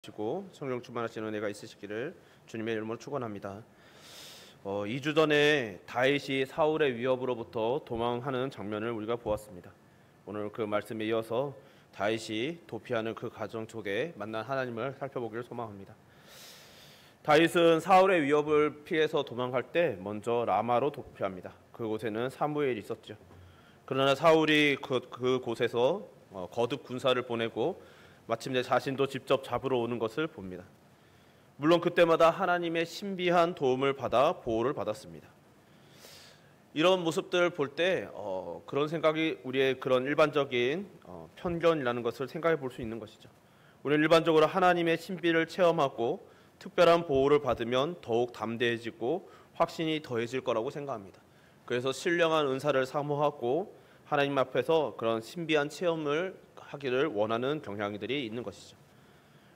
시고 성령 충만하신 은혜가 있으시기를 주님의 이름으로 축원합니다. 2주 전에 다윗이 사울의 위협으로부터 도망하는 장면을 우리가 보았습니다. 오늘 그 말씀에 이어서 다윗이 도피하는 그 과정 속에 만난 하나님을 살펴보기를 소망합니다. 다윗은 사울의 위협을 피해서 도망갈 때 먼저 라마로 도피합니다. 그곳에는 사무엘이 있었죠. 그러나 사울이 그곳에서 거듭 군사를 보내고 마침내 자신도 직접 잡으러 오는 것을 봅니다. 물론 그때마다 하나님의 신비한 도움을 받아 보호를 받았습니다. 이런 모습들을 볼 때 그런 생각이 우리의 그런 일반적인 편견이라는 것을 생각해 볼 수 있는 것이죠. 우리는 일반적으로 하나님의 신비를 체험하고 특별한 보호를 받으면 더욱 담대해지고 확신이 더해질 거라고 생각합니다. 그래서 신령한 은사를 사모하고 하나님 앞에서 그런 신비한 체험을 하기를 원하는 경향들이 있는 것이죠.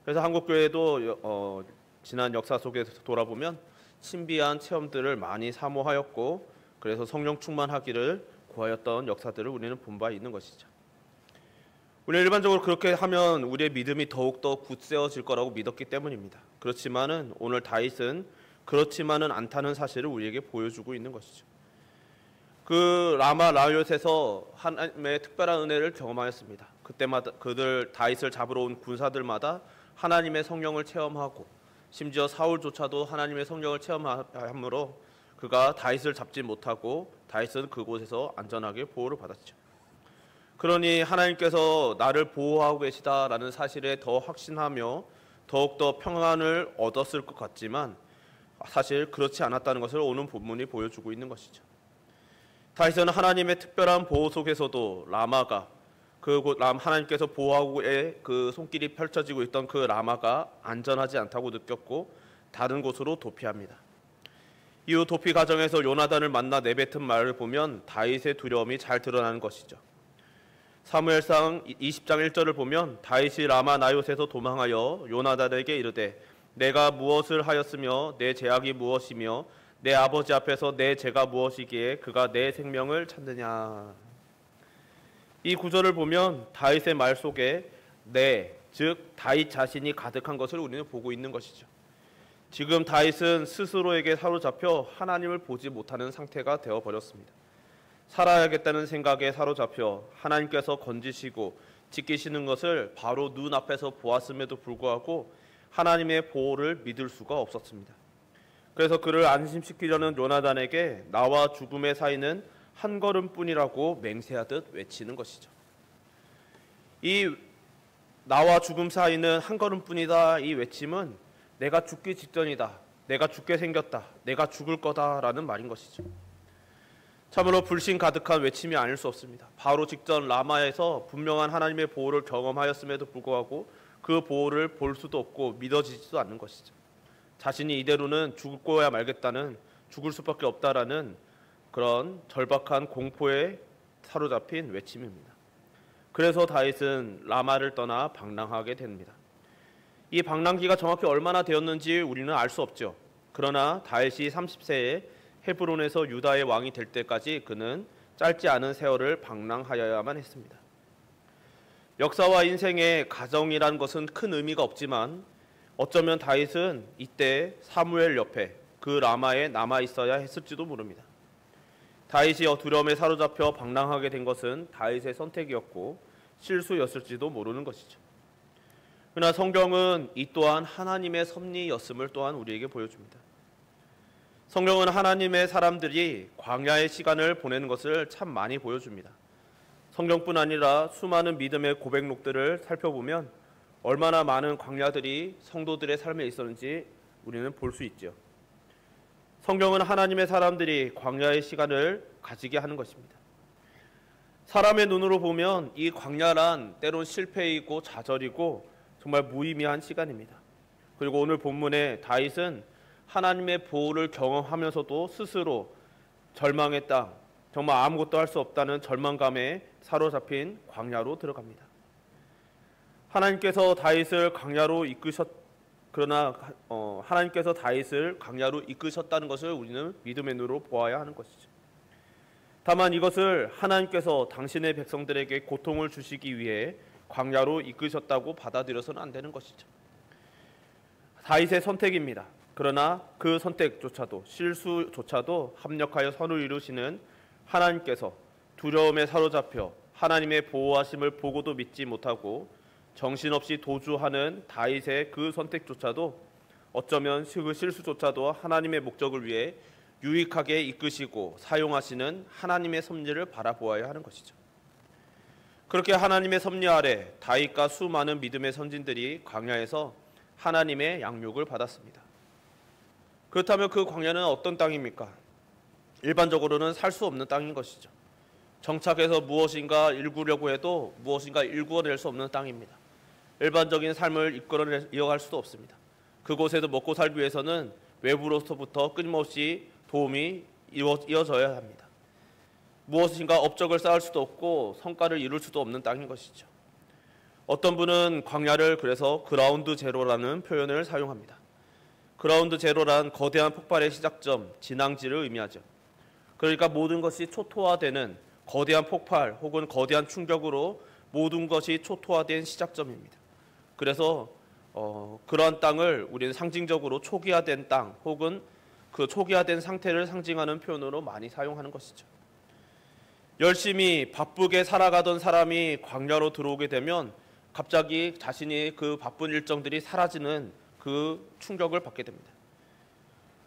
그래서 한국교회도 지난 역사 속에서 돌아보면 신비한 체험들을 많이 사모하였고 그래서 성령 충만하기를 구하였던 역사들을 우리는 본 바 있는 것이죠. 우리는 일반적으로 그렇게 하면 우리의 믿음이 더욱더 굳세어질 거라고 믿었기 때문입니다. 그렇지만은 오늘 다윗은 그렇지만은 않다는 사실을 우리에게 보여주고 있는 것이죠. 그 라마 라얏에서 하나님의 특별한 은혜를 경험하였습니다. 그때마다 그들 다윗을 잡으러 온 군사들마다 하나님의 성령을 체험하고 심지어 사울조차도 하나님의 성령을 체험함으로 그가 다윗을 잡지 못하고 다윗은 그곳에서 안전하게 보호를 받았죠. 그러니 하나님께서 나를 보호하고 계시다라는 사실에 더 확신하며 더욱더 평안을 얻었을 것 같지만 사실 그렇지 않았다는 것을 오늘 본문이 보여주고 있는 것이죠. 다윗은 하나님의 특별한 보호 속에서도 라마가 그곳 하나님께서 보호하고의 그 손길이 펼쳐지고 있던 그 라마가 안전하지 않다고 느꼈고 다른 곳으로 도피합니다. 이후 도피 과정에서 요나단을 만나 내뱉은 말을 보면 다윗의 두려움이 잘 드러나는 것이죠. 사무엘상 20장 1절을 보면 다윗이 라마 나얏에서 도망하여 요나단에게 이르되 내가 무엇을 하였으며 내 죄악이 무엇이며 내 아버지 앞에서 내 죄가 무엇이기에 그가 내 생명을 찾느냐. 이 구절을 보면 다윗의 말 속에 즉 다윗 자신이 가득한 것을 우리는 보고 있는 것이죠. 지금 다윗은 스스로에게 사로잡혀 하나님을 보지 못하는 상태가 되어버렸습니다. 살아야겠다는 생각에 사로잡혀 하나님께서 건지시고 지키시는 것을 바로 눈앞에서 보았음에도 불구하고 하나님의 보호를 믿을 수가 없었습니다. 그래서 그를 안심시키려는 요나단에게 나와 죽음의 사이는 한 걸음뿐이라고 맹세하듯 외치는 것이죠. 이 나와 죽음 사이는 한 걸음뿐이다 이 외침은 내가 죽기 직전이다, 내가 죽게 생겼다, 내가 죽을 거다라는 말인 것이죠. 참으로 불신 가득한 외침이 아닐 수 없습니다. 바로 직전 라마에서 분명한 하나님의 보호를 경험하였음에도 불구하고 그 보호를 볼 수도 없고 믿어지지도 않는 것이죠. 자신이 이대로는 죽어야 말겠다는, 죽을 수밖에 없다라는 그런 절박한 공포에 사로잡힌 외침입니다. 그래서 다윗은 라마를 떠나 방랑하게 됩니다. 이 방랑기가 정확히 얼마나 되었는지 우리는 알 수 없죠. 그러나 다윗이 30세에 헤브론에서 유다의 왕이 될 때까지 그는 짧지 않은 세월을 방랑하여야만 했습니다. 역사와 인생의 가정이란 것은 큰 의미가 없지만 어쩌면 다윗은 이때 사무엘 옆에 그 라마에 남아 있어야 했을지도 모릅니다. 다윗이 두려움에 사로잡혀 방랑하게 된 것은 다윗의 선택이었고 실수였을지도 모르는 것이죠. 그러나 성경은 이 또한 하나님의 섭리였음을 또한 우리에게 보여줍니다. 성경은 하나님의 사람들이 광야의 시간을 보내는 것을 참 많이 보여줍니다. 성경뿐 아니라 수많은 믿음의 고백록들을 살펴보면 얼마나 많은 광야들이 성도들의 삶에 있었는지 우리는 볼 수 있죠. 성경은 하나님의 사람들이 광야의 시간을 가지게 하는 것입니다. 사람의 눈으로 보면 이 광야란 때론 실패이고 좌절이고 정말 무의미한 시간입니다. 그리고 오늘 본문에 다윗은 하나님의 보호를 경험하면서도 스스로 절망의 땅, 정말 아무것도 할 수 없다는 절망감에 사로잡힌 광야로 들어갑니다. 하나님께서 다윗을 광야로 하나님께서 다윗을 광야로 이끄셨다는 것을 우리는 믿음의 눈으로 보아야 하는 것이죠. 다만 이것을 하나님께서 당신의 백성들에게 고통을 주시기 위해 광야로 이끄셨다고 받아들여서는 안 되는 것이죠. 다윗의 선택입니다. 그러나 그 선택조차도, 실수조차도 합력하여 선을 이루시는 하나님께서 두려움에 사로잡혀 하나님의 보호하심을 보고도 믿지 못하고 정신없이 도주하는 다윗의 그 선택조차도 어쩌면 그 실수조차도 하나님의 목적을 위해 유익하게 이끄시고 사용하시는 하나님의 섭리를 바라보아야 하는 것이죠. 그렇게 하나님의 섭리 아래 다윗과 수많은 믿음의 선진들이 광야에서 하나님의 양육을 받았습니다. 그렇다면 그 광야는 어떤 땅입니까? 일반적으로는 살 수 없는 땅인 것이죠. 정착해서 무엇인가 일구려고 해도 무엇인가 일구어낼 수 없는 땅입니다. 일반적인 삶을 이어갈 수도 없습니다. 그곳에서 먹고 살기 위해서는 외부로부터 끊임없이 도움이 이어져야 합니다. 무엇인가 업적을 쌓을 수도 없고 성과를 이룰 수도 없는 땅인 것이죠. 어떤 분은 광야를 그래서 그라운드 제로라는 표현을 사용합니다. 그라운드 제로란 거대한 폭발의 시작점, 진앙지를 의미하죠. 그러니까 모든 것이 초토화되는 거대한 폭발 혹은 거대한 충격으로 모든 것이 초토화된 시작점입니다. 그래서 그러한 땅을 우리는 상징적으로 초기화된 땅 혹은 그 초기화된 상태를 상징하는 표현으로 많이 사용하는 것이죠. 열심히 바쁘게 살아가던 사람이 광야로 들어오게 되면 갑자기 자신이 그 바쁜 일정들이 사라지는 그 충격을 받게 됩니다.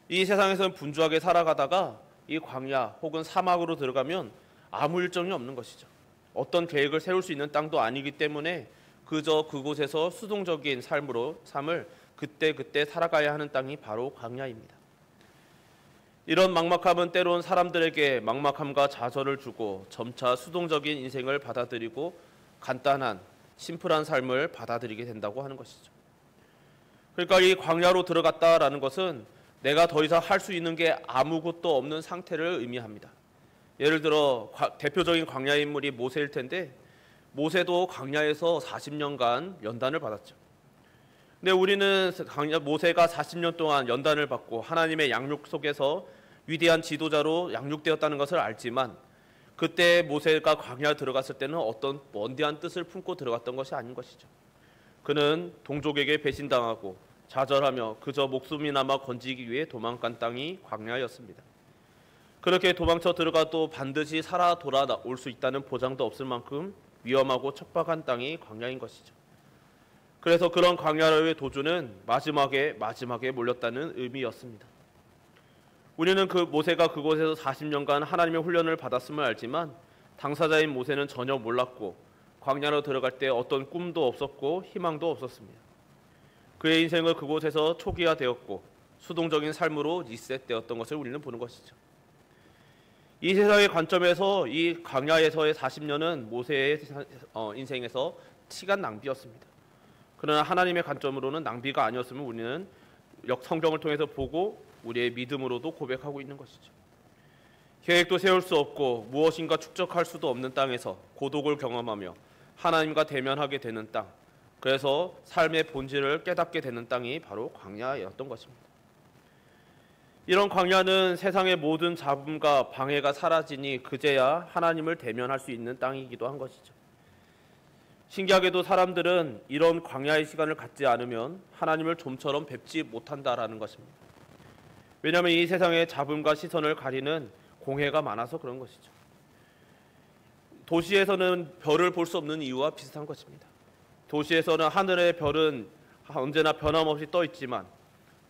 이 세상에서는 분주하게 살아가다가 이 광야 혹은 사막으로 들어가면 아무 일정이 없는 것이죠. 어떤 계획을 세울 수 있는 땅도 아니기 때문에 그저 그곳에서 수동적인 삶을 그때그때 살아가야 하는 땅이 바로 광야입니다. 이런 막막함은 때론 사람들에게 막막함과 좌절을 주고 점차 수동적인 인생을 받아들이고 간단한 심플한 삶을 받아들이게 된다고 하는 것이죠. 그러니까 이 광야로 들어갔다라는 것은 내가 더 이상 할 수 있는 게 아무것도 없는 상태를 의미합니다. 예를 들어 대표적인 광야 인물이 모세일 텐데 모세도 광야에서 40년간 연단을 받았죠. 근데 우리는 모세가 40년 동안 연단을 받고 하나님의 양육 속에서 위대한 지도자로 양육되었다는 것을 알지만 그때 모세가 광야에 들어갔을 때는 어떤 원대한 뜻을 품고 들어갔던 것이 아닌 것이죠. 그는 동족에게 배신당하고 좌절하며 그저 목숨이나마 건지기 위해 도망간 땅이 광야였습니다. 그렇게 도망쳐 들어가도 반드시 살아 돌아올 수 있다는 보장도 없을 만큼 위험하고 척박한 땅이 광야인 것이죠. 그래서 그런 광야로의 도주는 마지막에 몰렸다는 의미였습니다. 우리는 그 모세가 그곳에서 40년간 하나님의 훈련을 받았음을 알지만 당사자인 모세는 전혀 몰랐고 광야로 들어갈 때 어떤 꿈도 없었고 희망도 없었습니다. 그의 인생은 그곳에서 초기화되었고 수동적인 삶으로 리셋되었던 것을 우리는 보는 것이죠. 이 세상의 관점에서 이 광야에서의 40년은 모세의 인생에서 시간 낭비였습니다. 그러나 하나님의 관점으로는 낭비가 아니었음을 우리는 성경을 통해서 보고 우리의 믿음으로도 고백하고 있는 것이죠. 계획도 세울 수 없고 무엇인가 축적할 수도 없는 땅에서 고독을 경험하며 하나님과 대면하게 되는 땅, 그래서 삶의 본질을 깨닫게 되는 땅이 바로 광야였던 것입니다. 이런 광야는 세상의 모든 잡음과 방해가 사라지니 그제야 하나님을 대면할 수 있는 땅이기도 한 것이죠. 신기하게도 사람들은 이런 광야의 시간을 갖지 않으면 하나님을 좀처럼 뵙지 못한다라는 것입니다. 왜냐하면 이 세상의 잡음과 시선을 가리는 공해가 많아서 그런 것이죠. 도시에서는 별을 볼 수 없는 이유와 비슷한 것입니다. 도시에서는 하늘의 별은 언제나 변함없이 떠 있지만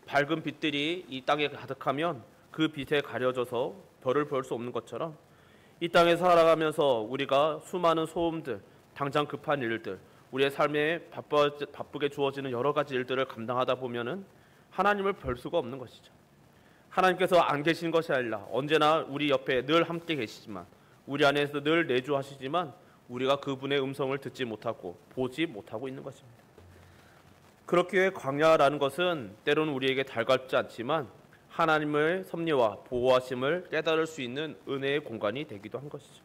밝은 빛들이 이 땅에 가득하면 그 빛에 가려져서 별을 볼 수 없는 것처럼 이 땅에 살아가면서 우리가 수많은 소음들, 당장 급한 일들, 우리의 삶에 바쁘게 주어지는 여러 가지 일들을 감당하다 보면은 하나님을 볼 수가 없는 것이죠. 하나님께서 안 계신 것이 아니라 언제나 우리 옆에 늘 함께 계시지만 우리 안에서 늘 내주하시지만 우리가 그분의 음성을 듣지 못하고 보지 못하고 있는 것입니다. 그렇기에 광야라는 것은 때로는 우리에게 달갑지 않지만 하나님의 섭리와 보호하심을 깨달을 수 있는 은혜의 공간이 되기도 한 것이죠.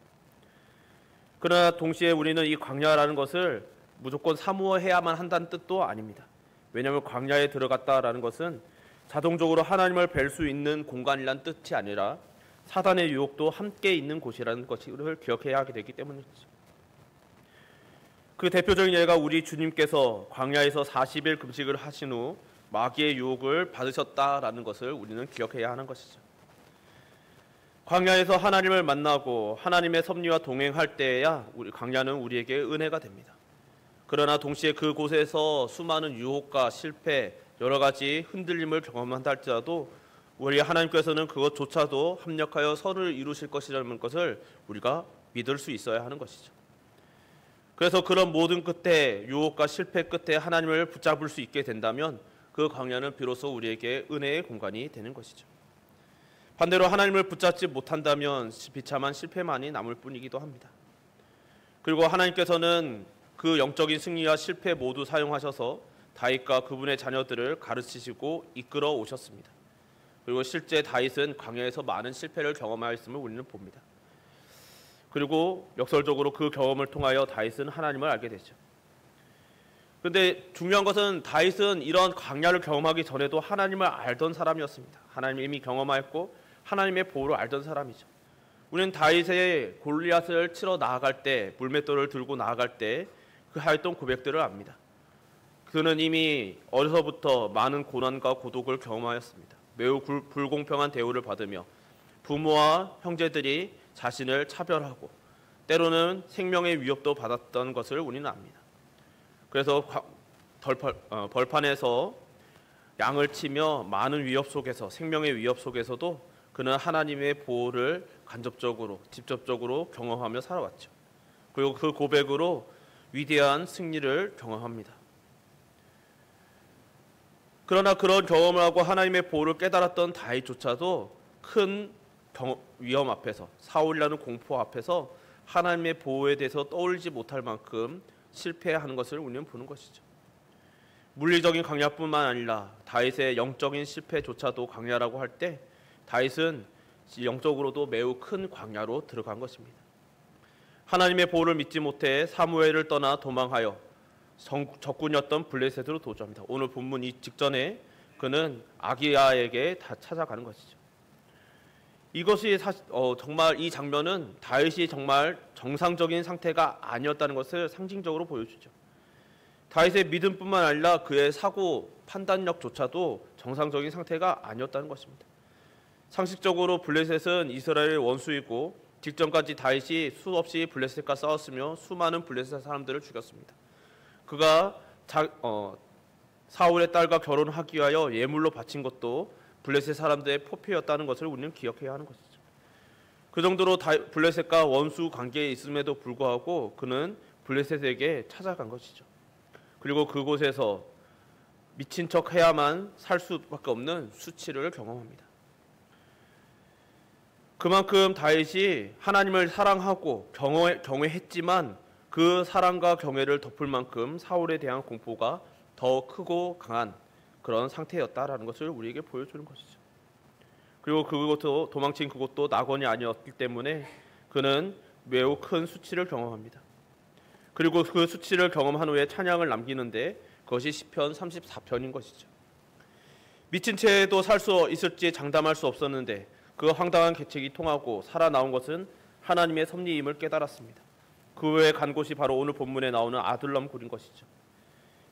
그러나 동시에 우리는 이 광야라는 것을 무조건 사모해야만 한다는 뜻도 아닙니다. 왜냐하면 광야에 들어갔다라는 것은 자동적으로 하나님을 뵐 수 있는 공간이란 뜻이 아니라 사단의 유혹도 함께 있는 곳이라는 것을 기억해야 하게 되기 때문이죠. 그 대표적인 예가 우리 주님께서 광야에서 40일 금식을 하신 후 마귀의 유혹을 받으셨다라는 것을 우리는 기억해야 하는 것이죠. 광야에서 하나님을 만나고 하나님의 섭리와 동행할 때에야 광야는 우리에게 은혜가 됩니다. 그러나 동시에 그곳에서 수많은 유혹과 실패, 여러 가지 흔들림을 경험한다 할지라도 우리 하나님께서는 그것조차도 합력하여 선을 이루실 것이라는 것을 우리가 믿을 수 있어야 하는 것이죠. 그래서 그런 모든 끝에, 유혹과 실패 끝에 하나님을 붙잡을 수 있게 된다면 그 광야는 비로소 우리에게 은혜의 공간이 되는 것이죠. 반대로 하나님을 붙잡지 못한다면 비참한 실패만이 남을 뿐이기도 합니다. 그리고 하나님께서는 그 영적인 승리와 실패 모두 사용하셔서 다윗과 그분의 자녀들을 가르치시고 이끌어 오셨습니다. 그리고 실제 다윗은 광야에서 많은 실패를 경험하였음을 우리는 봅니다. 그리고 역설적으로 그 경험을 통하여 다윗은 하나님을 알게 되죠. 그런데 중요한 것은 다윗은 이런 광야를 경험하기 전에도 하나님을 알던 사람이었습니다. 하나님을 이미 경험하였고 하나님의 보호를 알던 사람이죠. 우리는 다윗의 골리앗을 치러 나아갈 때, 물맷돌을 들고 나아갈 때 그 하였던 고백들을 압니다. 그는 이미 어려서부터 많은 고난과 고독을 경험하였습니다. 매우 불공평한 대우를 받으며 부모와 형제들이 자신을 차별하고 때로는 생명의 위협도 받았던 것을 우리는 압니다. 그래서 벌판에서 양을 치며 많은 위협 속에서, 생명의 위협 속에서도 그는 하나님의 보호를 간접적으로, 직접적으로 경험하며 살아왔죠. 그리고 그 고백으로 위대한 승리를 경험합니다. 그러나 그런 경험을 하고 하나님의 보호를 깨달았던 다윗조차도 큰 위험 앞에서, 사울이라는 공포 앞에서 하나님의 보호에 대해서 떠올리지 못할 만큼 실패하는 것을 우리는 보는 것이죠. 물리적인 광야뿐만 아니라 다윗의 영적인 실패조차도 광야라고 할 때 다윗은 영적으로도 매우 큰 광야로 들어간 것입니다. 하나님의 보호를 믿지 못해 사무엘을 떠나 도망하여 적군이었던 블레셋으로 도주합니다. 오늘 본문 이 직전에 그는 아기야에게 다 찾아가는 것이죠. 이것이 정말 이 장면은 다윗이 정말 정상적인 상태가 아니었다는 것을 상징적으로 보여주죠. 다윗의 믿음뿐만 아니라 그의 사고 판단력조차도 정상적인 상태가 아니었다는 것입니다. 상식적으로 블레셋은 이스라엘의 원수이고 직전까지 다윗이 수없이 블레셋과 싸웠으며 수많은 블레셋 사람들을 죽였습니다. 그가 사울의 딸과 결혼하기 위하여 예물로 바친 것도 블레셋 사람들의 포표였다는 것을 우리는 기억해야 하는 것이죠. 그 정도로 블레셋과 원수 관계에 있음에도 불구하고 그는 블레셋에게 찾아간 것이죠. 그리고 그곳에서 미친 척 해야만 살 수밖에 없는 수치를 경험합니다. 그만큼 다윗이 하나님을 사랑하고 경외했지만 그 사랑과 경외를 덮을 만큼 사울에 대한 공포가 더 크고 강한 그런 상태였다라는 것을 우리에게 보여주는 것이죠. 그리고 그것도 도망친 그것도 낙원이 아니었기 때문에 그는 매우 큰 수치를 경험합니다. 그리고 그 수치를 경험한 후에 찬양을 남기는데 그것이 시편 34편인 것이죠. 미친 채도 살 수 있을지 장담할 수 없었는데 그 황당한 계책이 통하고 살아나온 것은 하나님의 섭리임을 깨달았습니다. 그 후에 간 곳이 바로 오늘 본문에 나오는 아둘람 굴인 것이죠.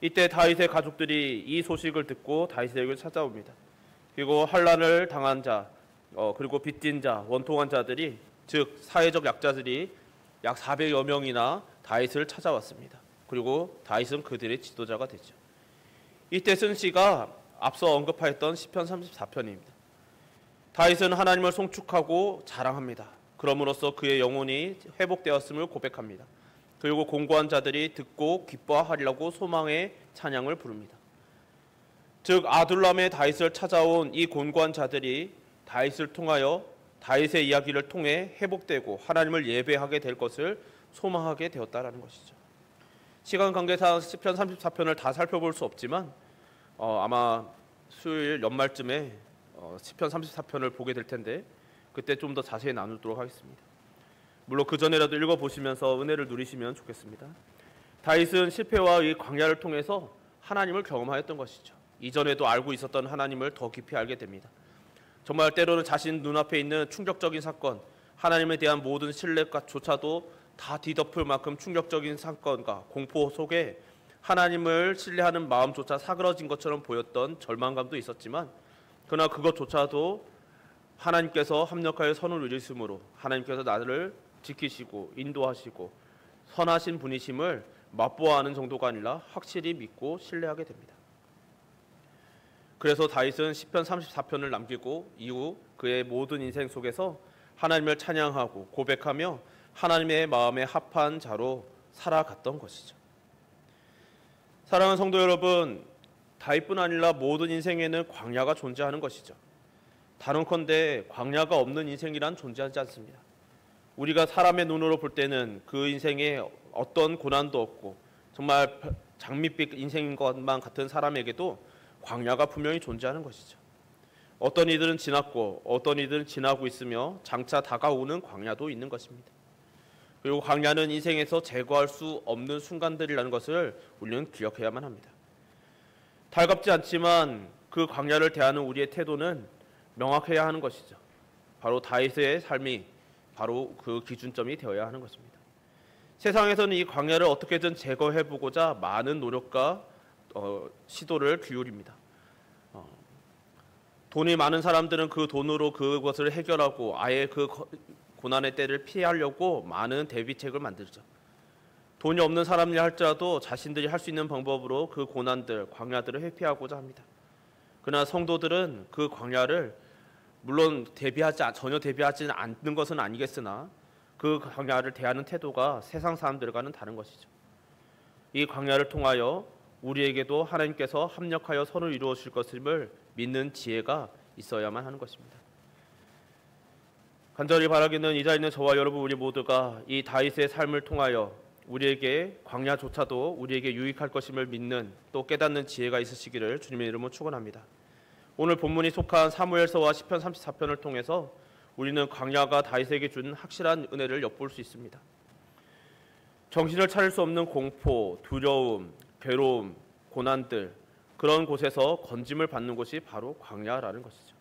이때 다윗의 가족들이 이 소식을 듣고 다윗에게 찾아옵니다. 그리고 환난을 당한 자, 그리고 빚진 자, 원통한 자들이, 즉 사회적 약자들이 약 400여 명이나 다윗을 찾아왔습니다. 그리고 다윗은 그들의 지도자가 되죠. 이때 쓴 시가 앞서 언급하였던 시편 34편입니다. 다윗은 하나님을 송축하고 자랑합니다. 그럼으로써 그의 영혼이 회복되었음을 고백합니다. 그리고 공고한 자들이 듣고 기뻐하리라고 소망의 찬양을 부릅니다. 즉 아둘람의 다윗을 찾아온 이 곤고한 자들이 다윗을 통하여, 다윗의 이야기를 통해 회복되고 하나님을 예배하게 될 것을 소망하게 되었다라는 것이죠. 시간 관계상 시편 34편을 다 살펴볼 수 없지만 아마 수요일 연말쯤에 시편 34편을 보게 될 텐데 그때 좀 더 자세히 나누도록 하겠습니다. 물론 그 전에라도 읽어보시면서 은혜를 누리시면 좋겠습니다. 다윗은 실패와 이 광야를 통해서 하나님을 경험하였던 것이죠. 이전에도 알고 있었던 하나님을 더 깊이 알게 됩니다. 정말 때로는 자신 눈앞에 있는 충격적인 사건, 하나님에 대한 모든 신뢰조차도 다 뒤덮을 만큼 충격적인 사건과 공포 속에 하나님을 신뢰하는 마음조차 사그러진 것처럼 보였던 절망감도 있었지만, 그러나 그것조차도 하나님께서 합력하여 선을 이루심으로 하나님께서 나를 지키시고 인도하시고 선하신 분이심을 맛보아하는 정도가 아니라 확실히 믿고 신뢰하게 됩니다. 그래서 다윗은 시편 34편을 남기고 이후 그의 모든 인생 속에서 하나님을 찬양하고 고백하며 하나님의 마음에 합한 자로 살아갔던 것이죠. 사랑하는 성도 여러분, 다윗뿐 아니라 모든 인생에는 광야가 존재하는 것이죠. 다른컨대 광야가 없는 인생이란 존재하지 않습니다. 우리가 사람의 눈으로 볼 때는 그 인생에 어떤 고난도 없고 정말 장밋빛 인생인 것만 같은 사람에게도 광야가 분명히 존재하는 것이죠. 어떤 이들은 지났고 어떤 이들은 지나고 있으며 장차 다가오는 광야도 있는 것입니다. 그리고 광야는 인생에서 제거할 수 없는 순간들이라는 것을 우리는 기억해야만 합니다. 달갑지 않지만 그 광야를 대하는 우리의 태도는 명확해야 하는 것이죠. 바로 다윗의 삶이 바로 그 기준점이 되어야 하는 것입니다. 세상에서는 이 광야를 어떻게든 제거해보고자 많은 노력과 시도를 기울입니다. 돈이 많은 사람들은 그 돈으로 그것을 해결하고 아예 그 고난의 때를 피하려고 많은 대비책을 만들죠. 돈이 없는 사람이 할지라도 자신들이 할 수 있는 방법으로 그 고난들, 광야들을 회피하고자 합니다. 그러나 성도들은 그 광야를 물론 전혀 대비하지 않는 것은 아니겠으나 그 광야를 대하는 태도가 세상 사람들과는 다른 것이죠. 이 광야를 통하여 우리에게도 하나님께서 합력하여 선을 이루어질 것임을 믿는 지혜가 있어야만 하는 것입니다. 간절히 바라기는 이 자리에 있는 저와 여러분 우리 모두가 이 다윗의 삶을 통하여 우리에게 광야조차도 우리에게 유익할 것임을 믿는 또 깨닫는 지혜가 있으시기를 주님의 이름으로 축원합니다. 오늘 본문이 속한 사무엘서와 시편 34편을 통해서 우리는 광야가 다윗에게 준 확실한 은혜를 엿볼 수 있습니다. 정신을 차릴 수 없는 공포, 두려움, 괴로움, 고난들, 그런 곳에서 건짐을 받는 곳이 바로 광야라는 것이죠.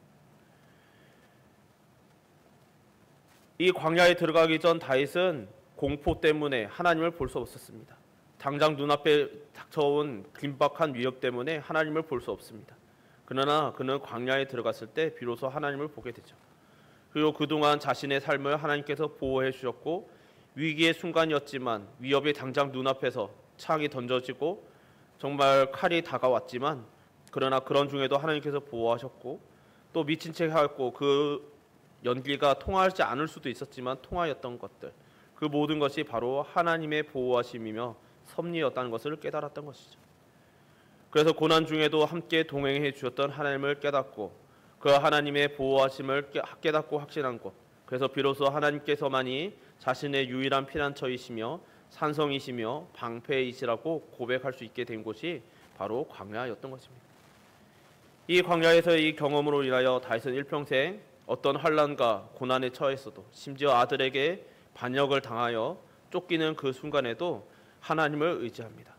이 광야에 들어가기 전 다윗은 공포 때문에 하나님을 볼 수 없었습니다. 당장 눈앞에 닥쳐온 긴박한 위협 때문에 하나님을 볼 수 없습니다. 그러나 그는 광야에 들어갔을 때 비로소 하나님을 보게 되죠. 그리고 그동안 자신의 삶을 하나님께서 보호해 주셨고 위기의 순간이었지만 위협이 당장 눈앞에서 창이 던져지고 정말 칼이 다가왔지만 그러나 그런 중에도 하나님께서 보호하셨고 또 미친 척 하였고 그 연기가 통하지 않을 수도 있었지만 통하였던 것들, 그 모든 것이 바로 하나님의 보호하심이며 섭리였다는 것을 깨달았던 것이죠. 그래서 고난 중에도 함께 동행해 주셨던 하나님을 깨닫고 그 하나님의 보호하심을 깨닫고 확신한 것, 그래서 비로소 하나님께서만이 자신의 유일한 피난처이시며 산성이시며 방패이시라고 고백할 수 있게 된 곳이 바로 광야였던 것입니다. 이 광야에서의 이 경험으로 인하여 다윗은 일평생 어떤 환난과 고난에 처했어도 심지어 아들에게 반역을 당하여 쫓기는 그 순간에도 하나님을 의지합니다.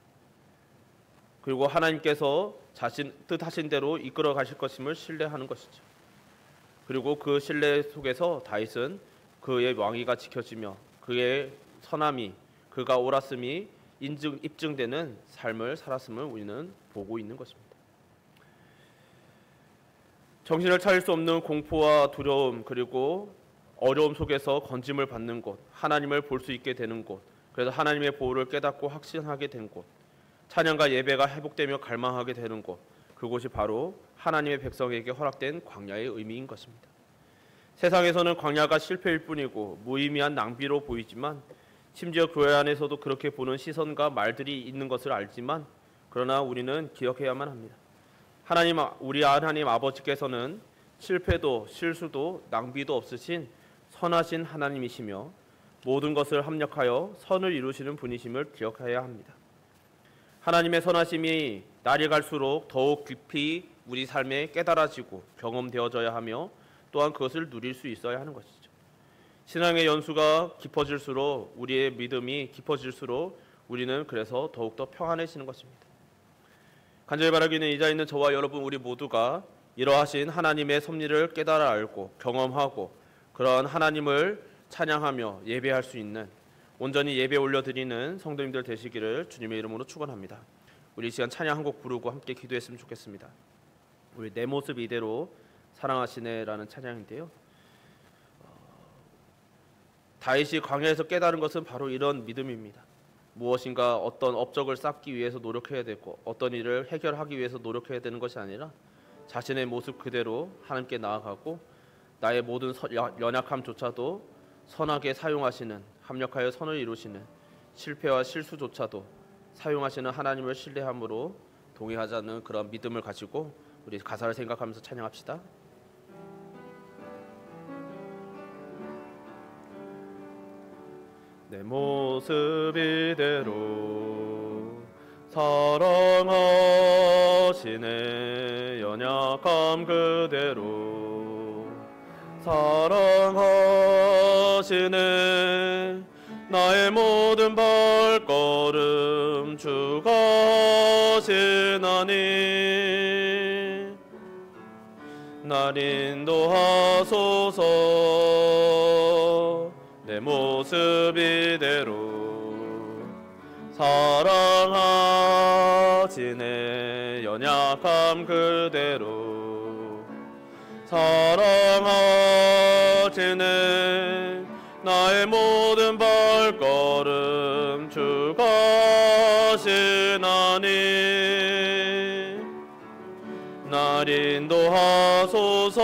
그리고 하나님께서 자신 뜻하신 대로 이끌어 가실 것임을 신뢰하는 것이죠. 그리고 그 신뢰 속에서 다윗은 그의 왕위가 지켜지며 그의 선함이, 그가 옳았음이 입증되는 삶을 살았음을 우리는 보고 있는 것입니다. 정신을 차릴 수 없는 공포와 두려움 그리고 어려움 속에서 건짐을 받는 곳, 하나님을 볼 수 있게 되는 곳, 그래서 하나님의 보호를 깨닫고 확신하게 된 곳, 찬양과 예배가 회복되며 갈망하게 되는 곳, 그곳이 바로 하나님의 백성에게 허락된 광야의 의미인 것입니다. 세상에서는 광야가 실패일 뿐이고 무의미한 낭비로 보이지만 심지어 교회 안에서도 그렇게 보는 시선과 말들이 있는 것을 알지만 그러나 우리는 기억해야만 합니다. 우리 하나님 아버지께서는 실패도 실수도 낭비도 없으신 선하신 하나님이시며 모든 것을 합력하여 선을 이루시는 분이심을 기억해야 합니다. 하나님의 선하심이 날이 갈수록 더욱 깊이 우리 삶에 깨달아지고 경험되어져야 하며 또한 그것을 누릴 수 있어야 하는 것이죠. 신앙의 연수가 깊어질수록 우리의 믿음이 깊어질수록 우리는 그래서 더욱더 평안해지는 것입니다. 간절히 바라기는 이 자리에 있는 저와 여러분 우리 모두가 이러하신 하나님의 섭리를 깨달아 알고 경험하고 그러한 하나님을 찬양하며 예배할 수 있는 온전히 예배 올려드리는 성도님들 되시기를 주님의 이름으로 축원합니다. 우리 이 시간 찬양 한 곡 부르고 함께 기도했으면 좋겠습니다. 우리 내 모습 이대로 사랑하시네라는 찬양인데요. 다윗이 광야에서 깨달은 것은 바로 이런 믿음입니다. 무엇인가 어떤 업적을 쌓기 위해서 노력해야 되고 어떤 일을 해결하기 위해서 노력해야 되는 것이 아니라 자신의 모습 그대로 하나님께 나아가고 나의 모든 연약함조차도 선하게 사용하시는, 합력하여 선을 이루시는, 실패와 실수조차도 사용하시는 하나님을 신뢰함으로 동의하자는 그런 믿음을 가지고 우리 가사를 생각하면서 찬양합시다. 내 모습 이대로 사랑하시네. 연약함 그대로 사랑하시네. 나의 모든 발걸음 주가 하시나니 날 인도하소서. 내 모습 이대로 사랑하시네. 연약함 그대로 사랑하시네. 나의 모든 발걸음 주가 하시나니 날 인도하소서.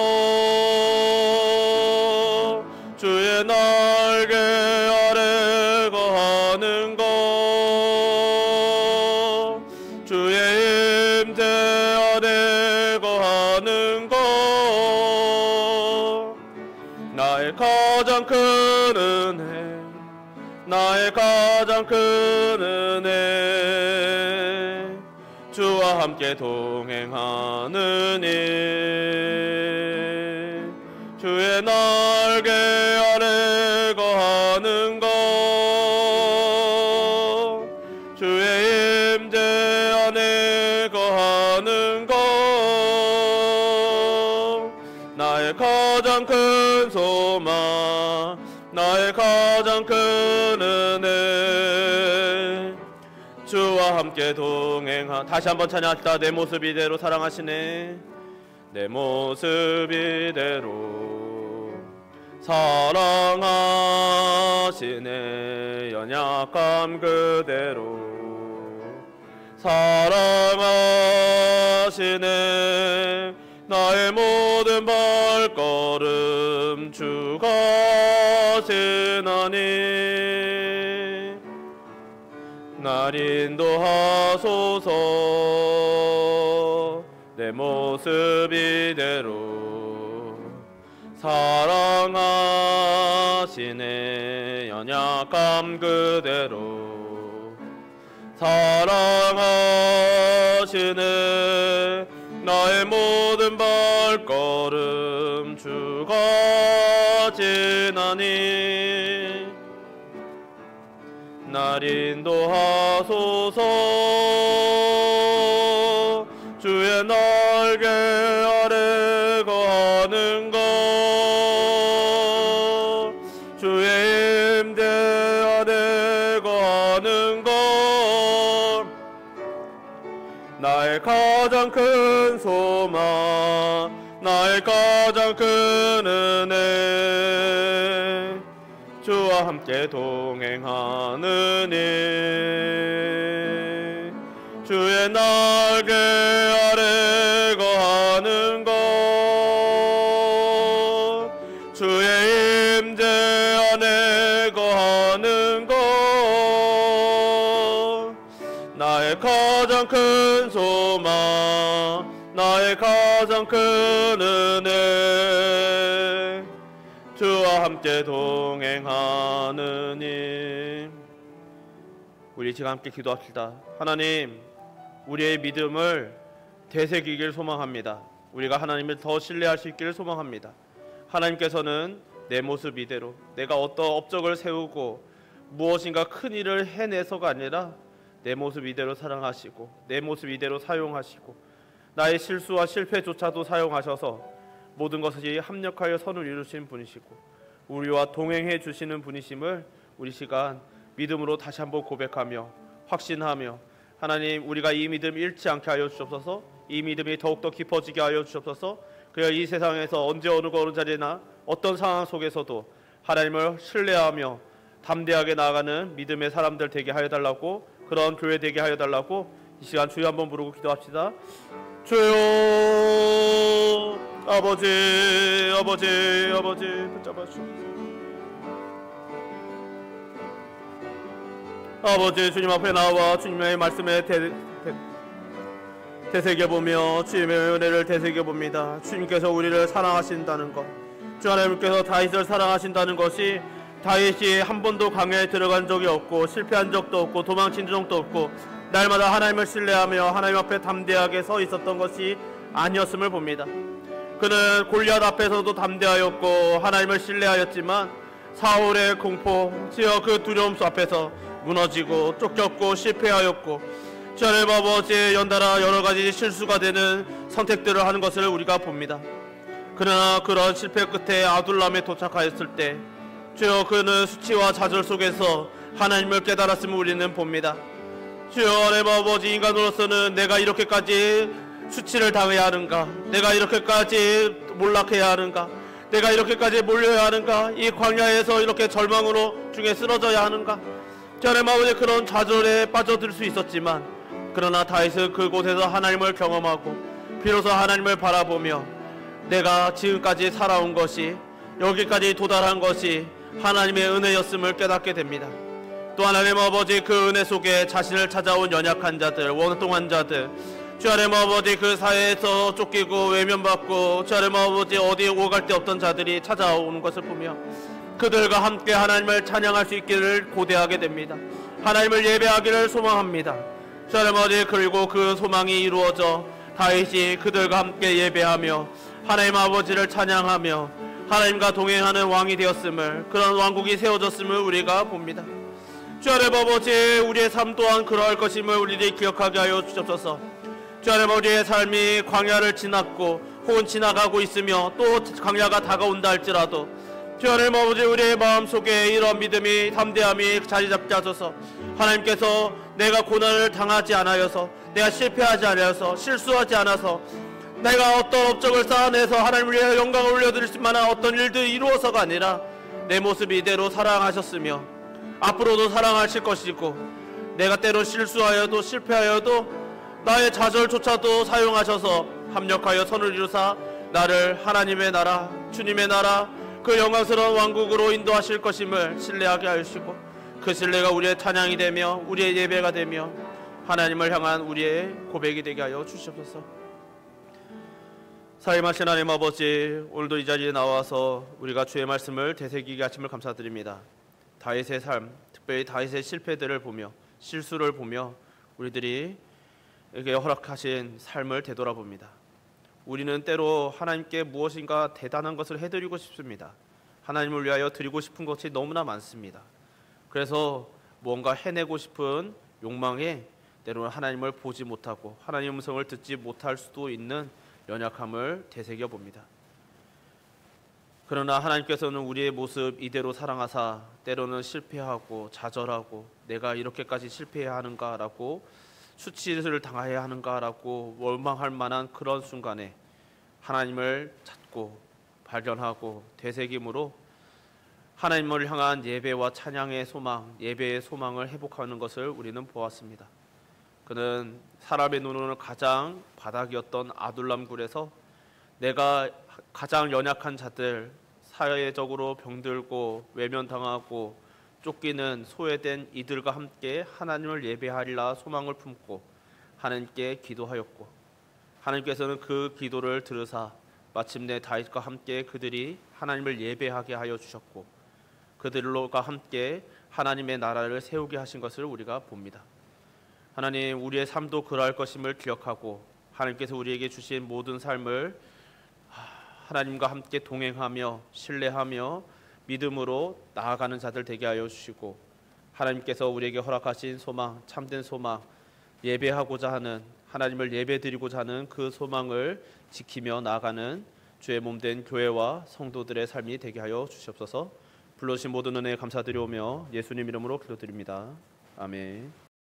주의 날개 아래 거하는 것, 주의 임재 아래 거하는 것, 나의 가장 큰 은혜, 나의 가장 큰 은혜, 주와 함께 동행하는 일, 주의 날개 아래 거하는 것, 주의 임재 안에 거하는 것, 나의 가장 큰 소망, 나의 가장 큰 은혜, 주와 함께 다시 한번 찬양합시다. 내 모습 이대로 사랑하시네. 내 모습 이대로 사랑하시네. 연약함 그대로 사랑하시네. 나의 모든 발걸음 주가 하시나니 날 인도하소서. 내 모습 이대로 사랑하시네. 연약함 그대로 사랑하시네. 나의 모든 발걸음 주가 지나니 날 인도하소서. 주의 날개 아래 거하는 것, 주의 임재 아래 거하는 것, 나의 가장 큰 소망, 나의 가장 큰 은혜, 주와 함께 동행하는 일, 주의 날개 아래 거하는 것, 주의 임재 안에 거하는 것, 나의 가장 큰 소망, 나의 가장 큰 은혜, 주와 함께 동행하는 일. 우리 지금 함께 기도합시다. 하나님, 우리의 믿음을 되새기길 소망합니다. 우리가 하나님을 더 신뢰할 수 있기를 소망합니다. 하나님께서는 내 모습 이대로 내가 어떤 업적을 세우고 무엇인가 큰 일을 해내서가 아니라 내 모습 이대로 사랑하시고 내 모습 이대로 사용하시고 나의 실수와 실패조차도 사용하셔서 모든 것이 합력하여 선을 이루신 분이시고 우리와 동행해 주시는 분이심을 우리 시간 믿음으로 다시 한번 고백하며 확신하며 하나님, 우리가 이 믿음 잃지 않게 하여 주옵소서. 이 믿음이 더욱더 깊어지게 하여 주옵소서. 그여 이 세상에서 언제 어느 자리나 어떤 상황 속에서도 하나님을 신뢰하며 담대하게 나아가는 믿음의 사람들 되게 하여 달라고, 그런 교회 되게 하여 달라고 이 시간 주여 한번 부르고 기도합시다. 주여, 아버지 붙잡아 주옵소서. 아버지, 주님 앞에 나와 주님의 말씀에 되새겨보며 주님의 은혜를 되새겨봅니다. 주님께서 우리를 사랑하신다는 것, 주 하나님께서 다윗을 사랑하신다는 것이, 다윗이 한 번도 강야에 들어간 적이 없고 실패한 적도 없고 도망친 적도 없고 날마다 하나님을 신뢰하며 하나님 앞에 담대하게 서 있었던 것이 아니었음을 봅니다. 그는 골리앗 앞에서도 담대하였고 하나님을 신뢰하였지만 사울의 공포, 지어 그 두려움 앞에서 무너지고 쫓겼고 실패하였고 주 하나님 아버지, 연달아 여러가지 실수가 되는 선택들을 하는 것을 우리가 봅니다. 그러나 그런 실패 끝에 아둘람에 도착하였을 때 주여, 그는 수치와 좌절 속에서 하나님을 깨달았음을 우리는 봅니다. 주여 하나님 아버지, 인간으로서는 내가 이렇게까지 수치를 당해야 하는가, 내가 이렇게까지 몰락해야 하는가, 내가 이렇게까지 몰려야 하는가, 이 광야에서 이렇게 절망으로 중에 쓰러져야 하는가, 주 하나님 아버지, 그런 좌절에 빠져들 수 있었지만, 그러나 다윗은 그곳에서 하나님을 경험하고 비로소 하나님을 바라보며 내가 지금까지 살아온 것이, 여기까지 도달한 것이 하나님의 은혜였음을 깨닫게 됩니다. 또 하나님 아버지, 그 은혜 속에 자신을 찾아온 연약한 자들, 원통한 자들, 주 하나님 아버지, 그 사회에서 쫓기고 외면받고 주 하나님 아버지 어디 오갈 데 없던 자들이 찾아오는 것을 보며 그들과 함께 하나님을 찬양할 수 있기를 고대하게 됩니다. 하나님을 예배하기를 소망합니다. 주 하나님 아버지, 그리고 그 소망이 이루어져 다윗이 그들과 함께 예배하며 하나님 아버지를 찬양하며 하나님과 동행하는 왕이 되었음을, 그런 왕국이 세워졌음을 우리가 봅니다. 주 하나님 아버지, 우리의 삶 또한 그러할 것임을 우리들이 기억하게 하여 주옵소서. 주 하나님 아버지의 삶이 광야를 지났고 혹은 지나가고 있으며 또 광야가 다가온다 할지라도 주 하나님 아버지, 우리의 마음속에 이런 믿음이, 담대함이 자리 잡게 하소서. 하나님께서 내가 고난을 당하지 않아서, 내가 실패하지 않아서, 실수하지 않아서, 내가 어떤 업적을 쌓아내서 하나님 위해 영광을 올려드릴 수 만한 어떤 일들이 이루어서가 아니라 내 모습 이대로 사랑하셨으며 앞으로도 사랑하실 것이고, 내가 때로 실수하여도 실패하여도 나의 좌절조차도 사용하셔서 합력하여 선을 이루사 나를 하나님의 나라, 주님의 나라, 그 영광스러운 왕국으로 인도하실 것임을 신뢰하게 하시고, 그 신뢰가 우리의 찬양이 되며 우리의 예배가 되며 하나님을 향한 우리의 고백이 되게 하여 주시옵소서. 사임하신 하나님 아버지, 오늘도 이 자리에 나와서 우리가 주의 말씀을 되새기게 하심을 감사드립니다. 다윗의 삶, 특별히 다윗의 실패들을 보며 실수를 보며 우리들이 에게 허락하신 삶을 되돌아봅니다. 우리는 때로 하나님께 무엇인가 대단한 것을 해드리고 싶습니다. 하나님을 위하여 드리고 싶은 것이 너무나 많습니다. 그래서 무언가 해내고 싶은 욕망에 때로는 하나님을 보지 못하고 하나님의 음성을 듣지 못할 수도 있는 연약함을 되새겨 봅니다. 그러나 하나님께서는 우리의 모습 이대로 사랑하사 때로는 실패하고 좌절하고 내가 이렇게까지 실패해야 하는가라고, 수치를 당해야 하는가라고 원망할 만한 그런 순간에 하나님을 찾고 발견하고 되새김으로 하나님을 향한 예배와 찬양의 소망, 예배의 소망을 회복하는 것을 우리는 보았습니다. 그는 사람의 눈으로는 가장 바닥이었던 아둘람 굴에서 내가 가장 연약한 자들, 사회적으로 병들고 외면당하고 쫓기는 소외된 이들과 함께 하나님을 예배하리라 소망을 품고 하나님께 기도하였고, 하나님께서는 그 기도를 들으사 마침내 다윗과 함께 그들이 하나님을 예배하게 하여 주셨고, 그들과 함께 하나님의 나라를 세우게 하신 것을 우리가 봅니다. 하나님, 우리의 삶도 그러할 것임을 기억하고 하나님께서 우리에게 주신 모든 삶을 하나님과 함께 동행하며 신뢰하며 믿음으로 나아가는 자들 되게 하여 주시고, 하나님께서 우리에게 허락하신 소망, 참된 소망, 예배하고자 하는, 하나님을 예배드리고자 하는 그 소망을 지키며 나아가는 주의 몸된 교회와 성도들의 삶이 되게 하여 주시옵소서. 불러주신 모든 은혜에 감사드리오며 예수님 이름으로 기도드립니다. 아멘.